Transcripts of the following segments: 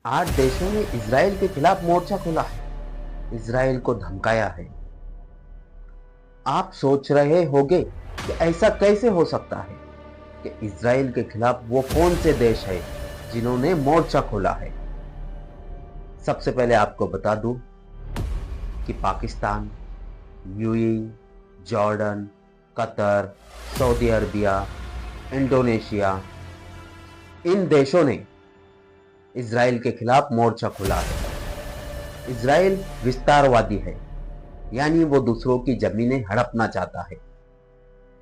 8 देशों ने इजराइल के खिलाफ मोर्चा खोला है, इजराइल को धमकाया है। आप सोच रहे होंगे कि ऐसा कैसे हो सकता है कि इजराइल के खिलाफ वो कौन से देश है जिन्होंने मोर्चा खोला है। सबसे पहले आपको बता दूं कि Pakistan, UAE, Jordan, Qatar, Saudi Arabia, Indonesia, इन देशों ने इजराइल के खिलाफ मोर्चा खोला है। इजराइल विस्तारवादी है, यानी वो दूसरों की जमीनें हड़पना चाहता है।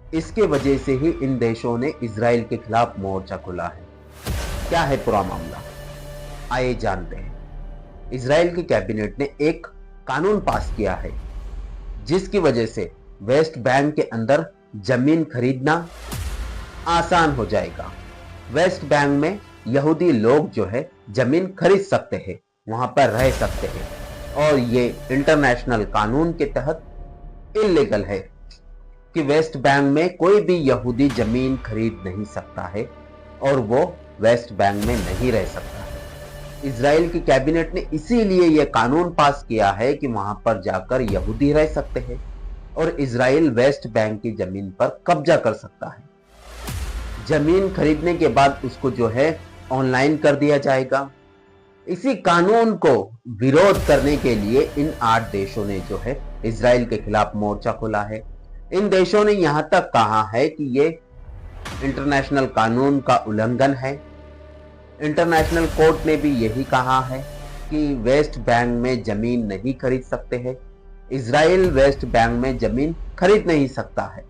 इसके वजह से ही इन देशों ने इजराइल के खिलाफ मोर्चा खोला है। क्या है पूरा मामला, आइए जानते हैं। इजराइल की कैबिनेट ने एक कानून पास किया है जिसकी वजह से वेस्ट बैंक के अंदर जमीन खरीदना आसान हो जाएगा। वेस्ट बैंक में यहूदी लोग जो है जमीन खरीद सकते हैं, वहां पर रह सकते हैं, और ये इंटरनेशनल कानून के तहत इल्लीगल है कि वेस्ट बैंक में कोई भी यहूदी जमीन खरीद नहीं सकता है और वो वेस्ट बैंक में नहीं रह सकता है। इजराइल की कैबिनेट ने इसीलिए यह कानून पास किया है कि वहां पर जाकर यहूदी रह सकते हैं और इजराइल वेस्ट बैंक की जमीन पर कब्जा कर सकता है। जमीन खरीदने के बाद उसको जो है ऑनलाइन कर दिया जाएगा। इसी कानून को विरोध करने के लिए इन 8 देशों ने जो है इजराइल के खिलाफ मोर्चा खोला है। इन देशों ने यहां तक कहा है कि ये इंटरनेशनल कानून का उल्लंघन है। इंटरनेशनल कोर्ट ने भी यही कहा है कि वेस्ट बैंक में जमीन नहीं खरीद सकते हैं। इजराइल वेस्ट बैंक में जमीन खरीद नहीं सकता है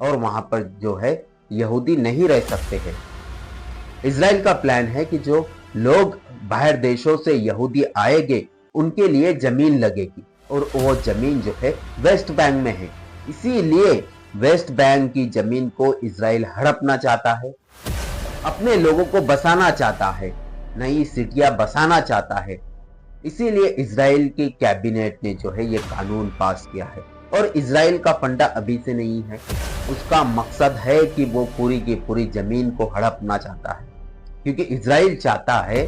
और वहां पर जो है यहूदी नहीं रह सकते हैं। इजराइल का प्लान है कि जो लोग बाहर देशों से यहूदी आएंगे उनके लिए जमीन लगेगी और वो जमीन जो है वेस्ट बैंक में है। इसीलिए वेस्ट बैंक की जमीन को इजराइल हड़पना चाहता है, अपने लोगों को बसाना चाहता है, नई सिटियां बसाना चाहता है। इसीलिए इजराइल की कैबिनेट ने जो है ये कानून पास किया है। और इजराइल का फंडा अभी से नहीं है, उसका मकसद है कि वो पूरी की पूरी जमीन को हड़पना चाहता है, क्योंकि इजराइल चाहता है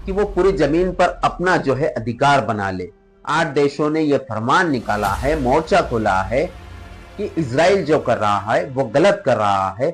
कि वो पूरी जमीन पर अपना जो है अधिकार बना ले। 8 देशों ने यह फरमान निकाला है, मोर्चा खोला है कि इजराइल जो कर रहा है वो गलत कर रहा है